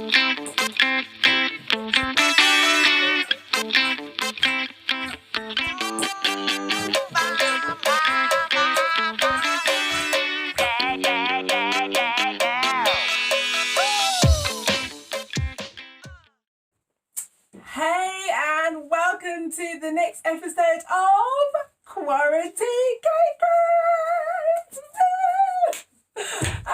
Hey, and welcome to the next episode of Quarantine Cakers!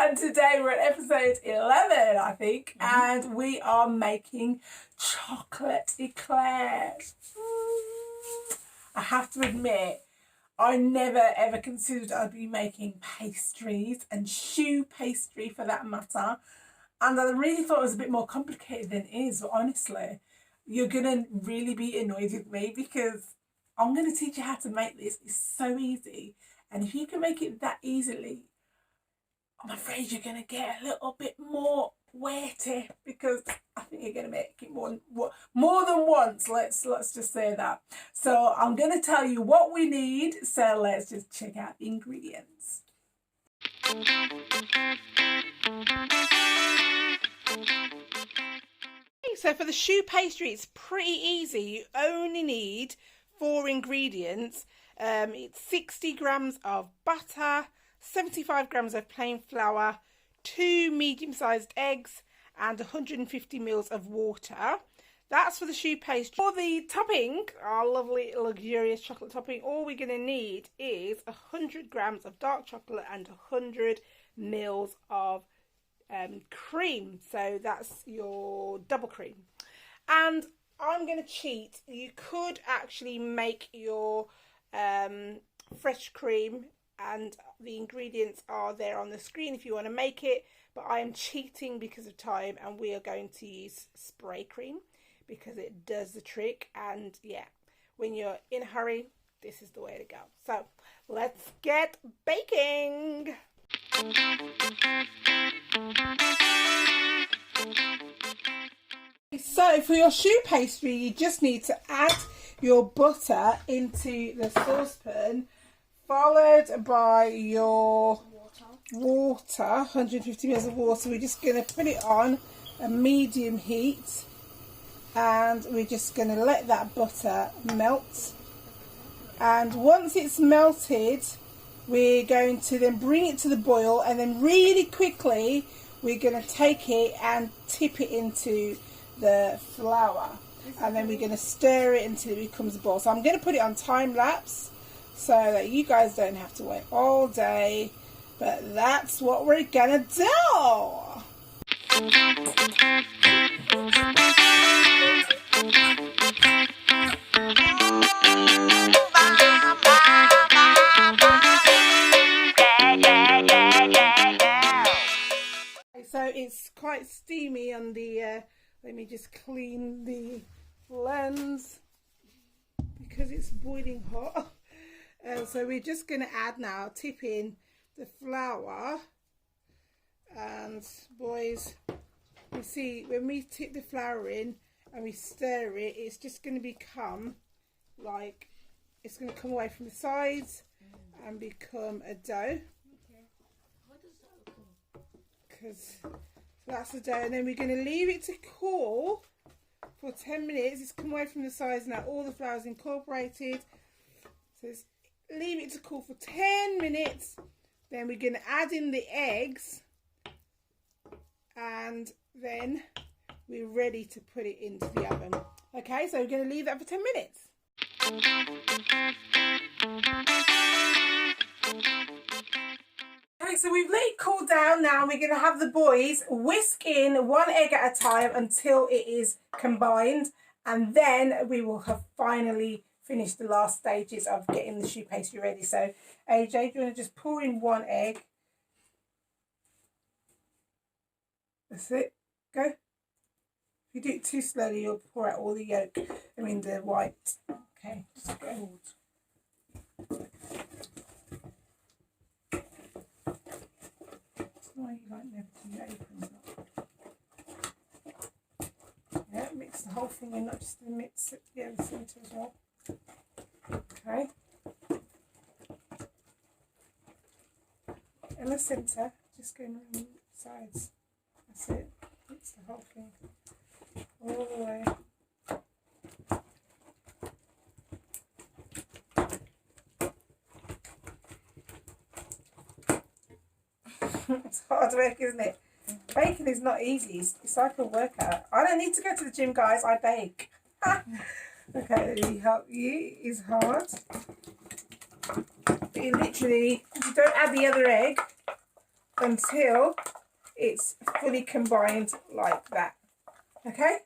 And today we're at episode 11, I think, and we are making chocolate eclairs. I have to admit, I never ever considered I'd be making pastries, and choux pastry for that matter. And I really thought it was a bit more complicated than it is, but honestly, you're going to really be annoyed with me because I'm going to teach you how to make this. It's so easy. And if you can make it that easily, I'm afraid you're going to get a little bit more weighty because I think you're going to make it more than once. Let's just say that. So I'm going to tell you what we need. So let's just check out the ingredients. So for the choux pastry, it's pretty easy. You only need 4 ingredients. It's 60 grams of butter, 75 grams of plain flour, 2 medium-sized eggs, and 150 mils of water. That's for the choux pastry. For the topping, our lovely luxurious chocolate topping, all we're going to need is 100 grams of dark chocolate and 100 mils of cream. So that's your double cream. And I'm going to cheat. You could actually make your fresh cream, and the ingredients are there on the screen if you want to make it, but I am cheating because of time, and we are going to use spray cream because it does the trick. And yeah, when you're in a hurry, this is the way to go. So let's get baking. So for your choux pastry, you just need to add your butter into the saucepan, followed by your water, 150 ml of water. We're just going to put it on a medium heat, and we're just going to let that butter melt. And once it's melted, we're going to then bring it to the boil, and then really quickly we're going to take it and tip it into the flour, and then we're going to stir it until it becomes a ball. So I'm going to put it on time lapse so that you guys don't have to wait all day, but that's what we're going to do. So it's quite steamy on the, let me just clean the lens because it's boiling hot. So we're just going to add now, tip in the flour. And boys, you see when we tip the flour in and we stir it, it's just going to become like, it's going to come away from the sides and become a dough. Because that's the dough, and then we're going to leave it to cool for 10 minutes. It's come away from the sides now, all the flour's incorporated. So leave it to cool for 10 minutes. Then we're going to add in the eggs, and then we're ready to put it into the oven. Okay, so we're going to leave that for 10 minutes. Okay, so we've let it cool down now. We're going to have the boys whisk in 1 egg at a time until it is combined, and then we will have finally finished the last stages of getting the choux pastry ready. So AJ, do you want to just pour in 1 egg? That's it. Go. If you do it too slowly, you'll pour out all the yolk. I mean the white. Okay, just go. Why you like never to your aprons up? Yeah, mix the whole thing in, not just the mix at the other centre as well. Okay. In the centre, just going around the sides. That's it. Mix the whole thing. all the way. It's hard work, isn't it? Baking is not easy. It's like a workout. I don't need to go to the gym, guys. I bake. Okay, let me help you. It's hard. But you literally, you don't add the other egg until it's fully combined like that. Okay?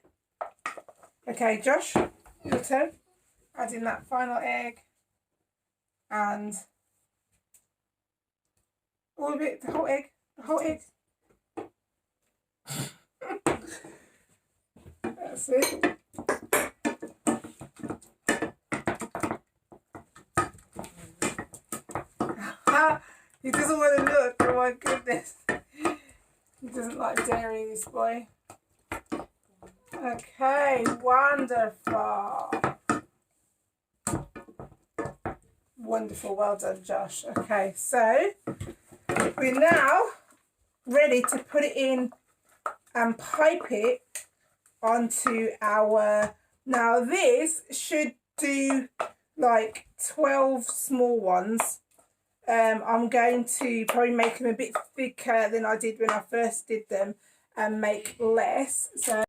Okay, Josh, your turn. Add in that final egg. And all of it, the whole egg. The whole egg. That's it. He doesn't want to look. Oh my goodness. He doesn't like dairy, this boy. Okay, wonderful. Wonderful, well done, Josh. Okay, so we're now ready to put it in and pipe it onto our, now this should do like 12 small ones. I'm going to probably make them a bit thicker than I did when I first did them and make less. So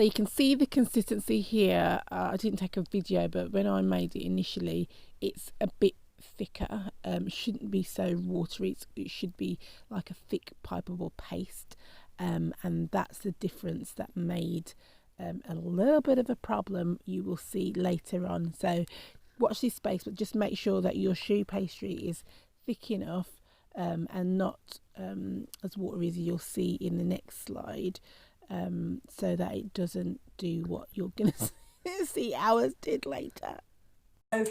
you can see the consistency here. I didn't take a video, but when I made it initially, it's a bit thicker. It shouldn't be so watery. It should be like a thick pipeable paste. And that's the difference that made a little bit of a problem, you will see later on. So watch this space, but just make sure that your choux pastry is thick enough and not as watery as you'll see in the next slide, so that it doesn't do what you're going to see ours did later. So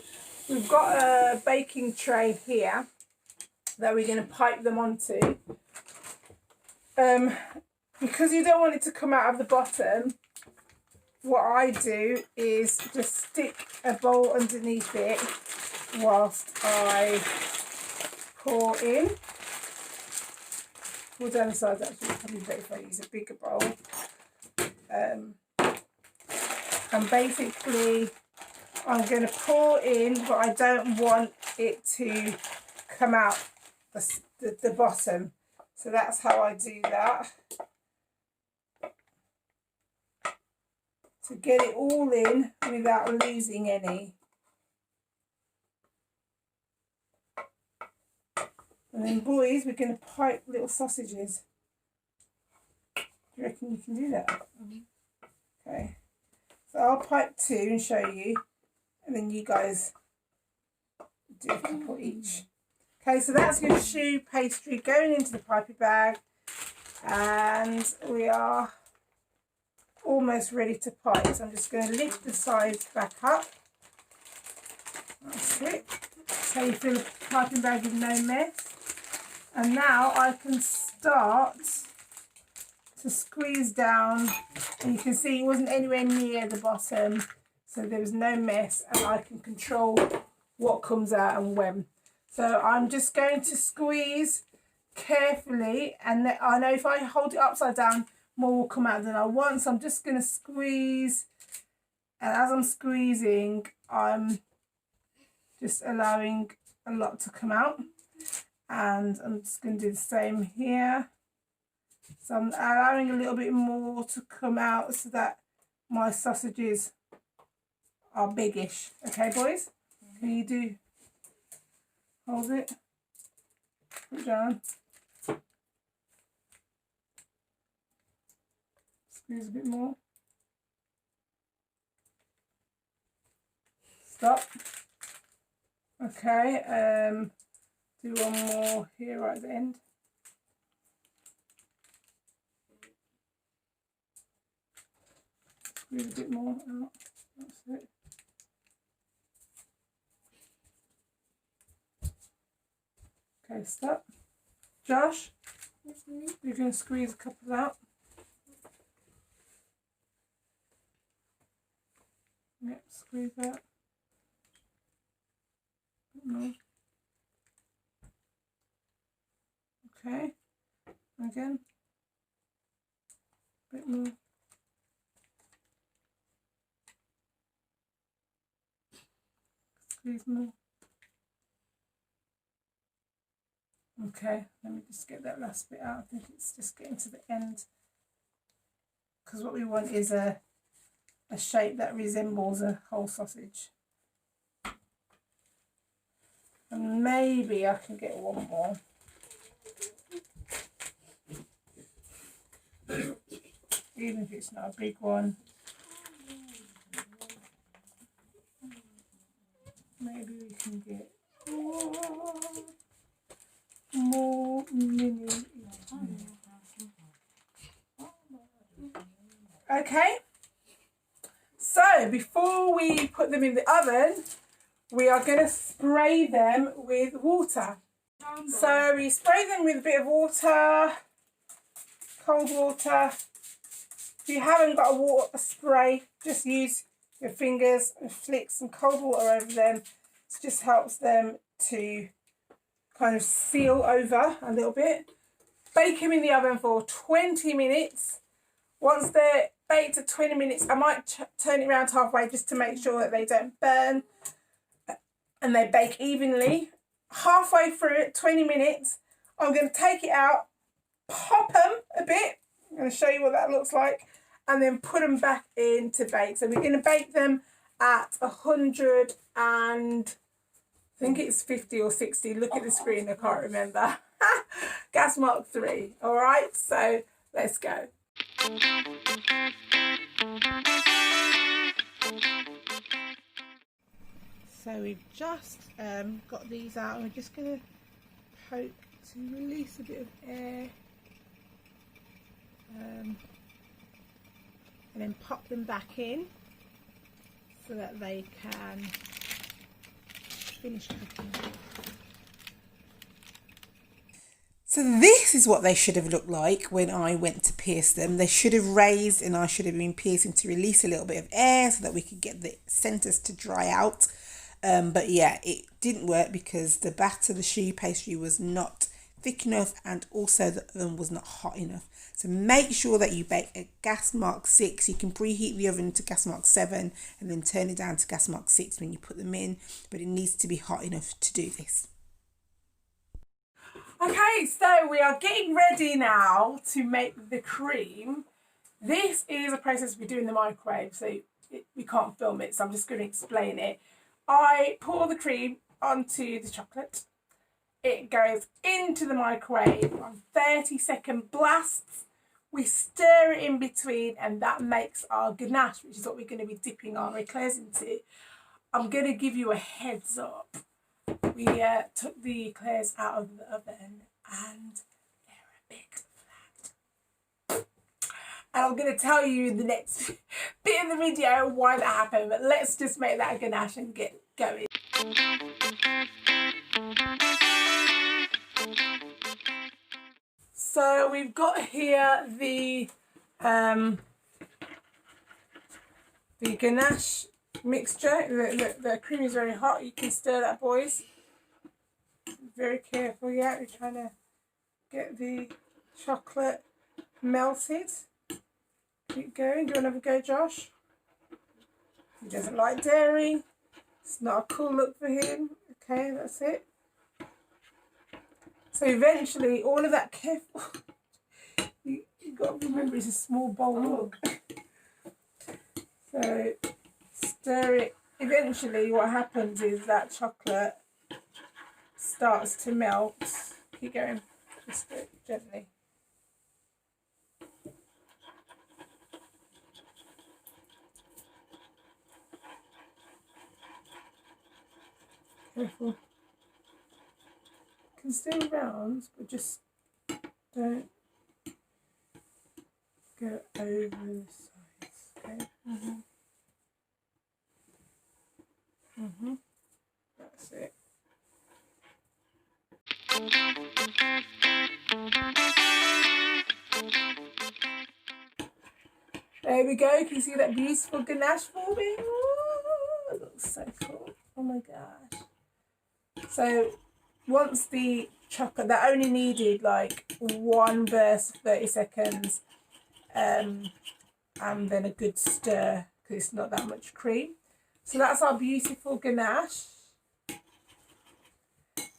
we've got a baking tray here that we're going to pipe them onto. Because you don't want it to come out of the bottom, what I do is just stick a bowl underneath it whilst I pour in. Pour down the sides, actually, probably better if I use a bigger bowl. And basically, I'm going to pour in, but I don't want it to come out the bottom. So that's how I do that. To get it all in without losing any. And then, boys, we're going to pipe little sausages. Do you reckon you can do that? Mm-hmm. Okay. So I'll pipe 2 and show you. And then you guys do a couple each. Okay, so that's your choux pastry going into the piping bag. And we are almost ready to pipe. So I'm just going to lift the sides back up. That's it. So you fill the piping bag with no mess. And now I can start to squeeze down. And you can see it wasn't anywhere near the bottom. So there was no mess, and I can control what comes out and when. So I'm just going to squeeze carefully, and I know if I hold it upside down, more will come out than I want. So I'm just going to squeeze, and as I'm squeezing, I'm just allowing a lot to come out. And I'm just going to do the same here. So I'm allowing a little bit more to come out so that my sausages are biggish. Okay, boys? Can you do? Hold it. Put it down. Squeeze a bit more. Stop. Okay, do one more here right at the end. Squeeze a bit more out. That's it. Okay, stop. Josh, you can squeeze a couple out. Yep, squeeze that. No. Okay, again, a bit more. squeeze more. Okay, let me just get that last bit out. I think it's just getting to the end, because what we want is a shape that resembles a whole sausage. And maybe I can get one more. Even if it's not a big one. Maybe we can get more mini. Okay. So before we put them in the oven, we are going to spray them with water. So we spray them with a bit of water, cold water. If you haven't got a water spray, just use your fingers and flick some cold water over them. It just helps them to kind of seal over a little bit. Bake them in the oven for 20 minutes. Once they're baked for 20 minutes, I might turn it around halfway just to make sure that they don't burn and they bake evenly. Halfway through it, 20 minutes, I'm going to take it out, pop them a bit. I'm going to show you what that looks like, and then put them back in to bake. So we're going to bake them at 100 and I think it's 50 or 60. Look at the screen, I can't remember. Gas mark 3. All right, so let's go. So we've just got these out, and we're just going to poke to release a bit of air, and then pop them back in so that they can finish cooking. So this is what they should have looked like when I went to pierce them. They should have raised, and I should have been piercing to release a little bit of air so that we could get the centres to dry out. But yeah, it didn't work because the batter, the choux pastry, was not thick enough, and also the oven was not hot enough. So make sure that you bake at gas mark 6. You can preheat the oven to gas mark 7 and then turn it down to gas mark 6 when you put them in, but it needs to be hot enough to do this. Okay, so we are getting ready now to make the cream. This is a process we do in the microwave, so we can't film it, so I'm just going to explain it. I pour the cream onto the chocolate. It goes into the microwave on 30-second blasts. We stir it in between, and that makes our ganache, which is what we're going to be dipping our eclairs into. I'm going to give you a heads up. We took the eclairs out of the oven, and they're a bit flat. And I'm going to tell you in the next bit of the video why that happened, but let's just make that ganache and get going. So we've got here the ganache mixture. The cream is very hot. You can stir that, boys. Very careful, yeah. We're trying to get the chocolate melted. Keep going. Do you want to have a go, Josh? He doesn't like dairy. It's not a cool look for him. Okay, that's it. So eventually, all of that careful. You've got to remember it's a small bowl. Look. So stir it. Eventually, what happens is that chocolate starts to melt. Keep going. Just do it gently. Careful. You can stay around, but just don't go over the sides. Okay. That's it. There we go. Can you see that beautiful ganache forming? Ooh, it looks so cool. Oh my gosh. So once the chocolate, that only needed like one burst of 30 seconds and then a good stir because it's not that much cream. So that's our beautiful ganache.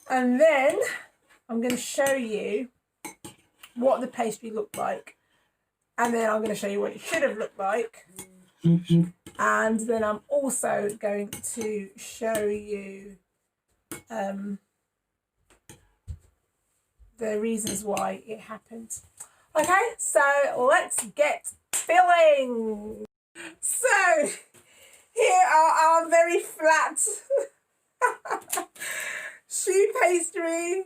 And then I'm going to show you what the pastry looked like. And then I'm going to show you what it should have looked like. And then I'm also going to show you the reasons why it happened. Okay, so let's get filling. So here are our very flat choux pastry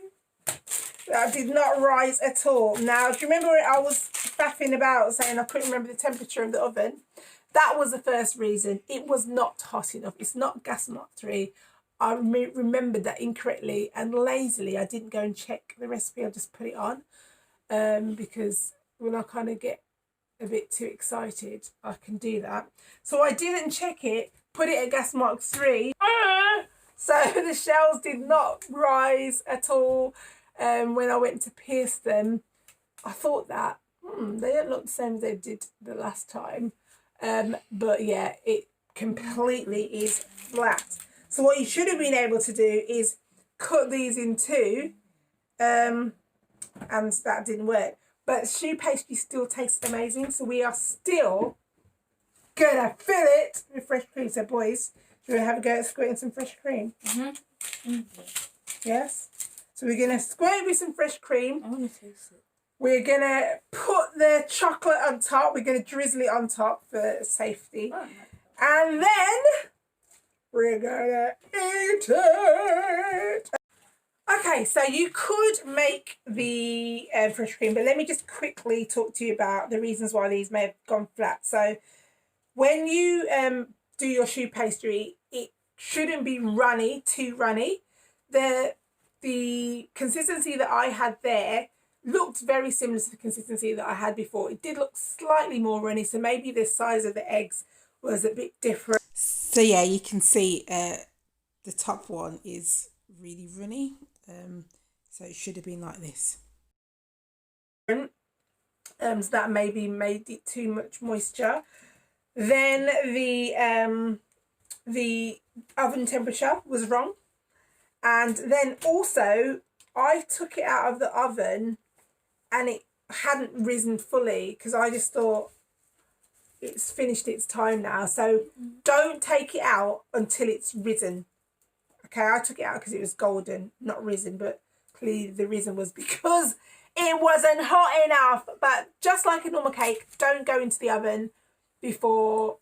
that did not rise at all. Now, do you remember I was faffing about saying I couldn't remember the temperature of the oven? That was the first reason. It was not hot enough. It's not gas mark 3. I remembered that incorrectly, and lazily I didn't go and check the recipe. I just put it on because when I kind of get a bit too excited, I can do that. So I didn't check it, put it at gas mark 3. So the shells did not rise at all when I went to pierce them. I thought that, they don't look the same as they did the last time. But yeah, it completely is flat. So what you should have been able to do is cut these in two, and that didn't work. But choux pastry still tastes amazing, so we are still gonna fill it with fresh cream. So boys, do you want to have a go at squirting some fresh cream? Yes? So we're gonna squirt it with some fresh cream. I want to taste it. We're going to put the chocolate on top. We're going to drizzle it on top for safety. And then we're going to eat it. Okay, so you could make the fresh cream, but let me just quickly talk to you about the reasons why these may have gone flat. So when you do your choux pastry, it shouldn't be runny, too runny. The consistency that I had there looked very similar to the consistency that I had before. It did look slightly more runny, so maybe the size of the eggs was a bit different. So yeah, you can see the top one is really runny, so it should have been like this. So that maybe made it too much moisture. Then the oven temperature was wrong, and then also I took it out of the oven and it hadn't risen fully because I just thought it's finished its time now. So don't take it out until it's risen. Okay, I took it out because it was golden, not risen, but clearly the reason was because it wasn't hot enough. But just like a normal cake, don't go into the oven before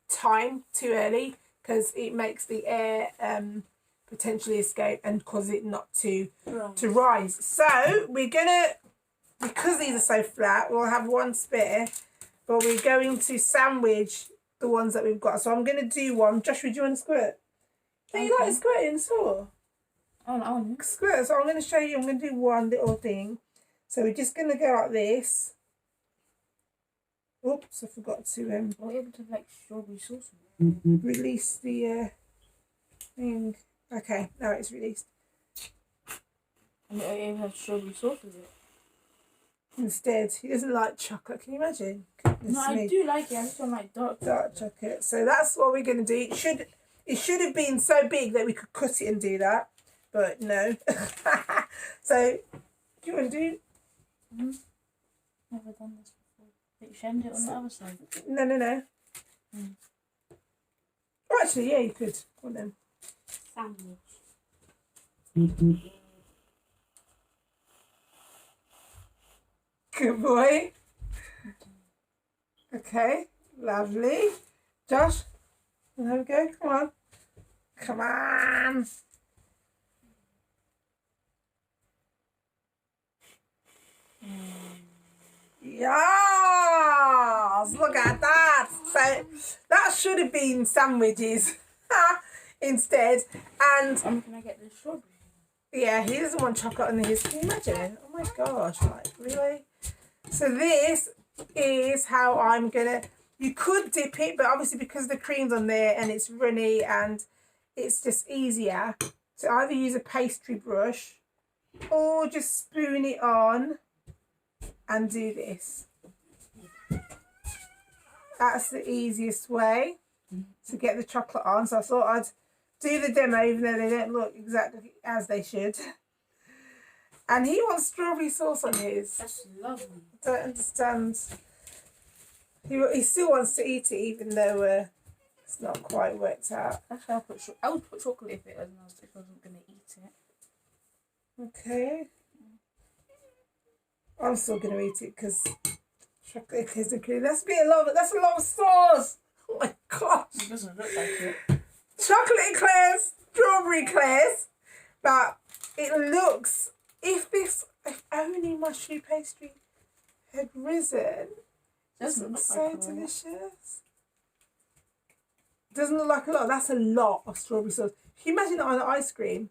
time too early because it makes the air potentially escape and cause it not to rise. So we're gonna, because these are so flat, we'll have one spare, but we're going to sandwich the ones that we've got. So I'm going to do one. Joshua, do you want to squirt? Do you like squirting so? Oh, Squirt. So I'm going to show you. I'm going to do one little thing. So we're just going to go like this. Oops, I forgot to Are we able to like strawberry sauce? release the thing. Okay, now it's released. And are you able to have strawberry sauce with it? Instead, he doesn't like chocolate. Can you imagine? Goodness No, me. I do like it. I just don't like dark chocolate. So that's what we're going to do. It should have been so big that we could cut it and do that, but no. So, do you want to do? Never done this before. But you shouldn't do it on the other side. No. Oh, actually, yeah, you could. Go on then. Sandwich. Good boy. Okay, lovely. Josh, there we go. Come on. Come on. Yes, look at that. So that should have been sandwiches instead. And Can I get the strawberry? yeah, he doesn't want chocolate on his. Can you imagine? Oh my gosh, like really? So this is how I'm gonna, you could dip it, but obviously because the cream's on there and it's runny and it's just easier to either use a pastry brush or just spoon it on and do this. That's the easiest way to get the chocolate on. So I thought I'd do the demo, even though they don't look exactly as they should. And he wants strawberry sauce on his. That's lovely. I don't understand. He still wants to eat it, even though it's not quite worked out. Actually, I would put chocolate if I wasn't gonna eat it. Okay. I'm still gonna eat it because chocolate eclairs and cream. That's a lot of sauce. Oh my gosh. It doesn't look like it. Chocolate eclairs, strawberry eclairs, but it looks. If only my choux pastry had risen. Doesn't look so like delicious. Doesn't look like a lot. That's a lot of strawberry sauce. Can you imagine it on ice cream?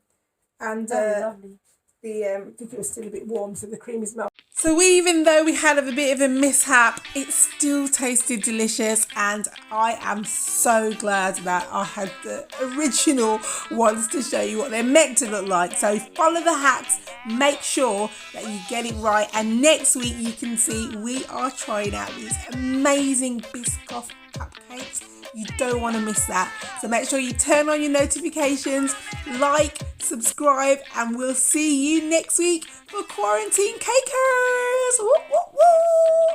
And lovely. I think it was still a bit warm, so the cream is melted. So even though we had a bit of a mishap, it still tasted delicious, and I am so glad that I had the original ones to show you what they're meant to look like. So follow the hacks, make sure that you get it right, and next week you can see we are trying out these amazing Biscoff cupcakes. You don't want to miss that. So make sure you turn on your notifications, like, subscribe, and we'll see you next week for Quarantine Cakers. Woo, woo, woo.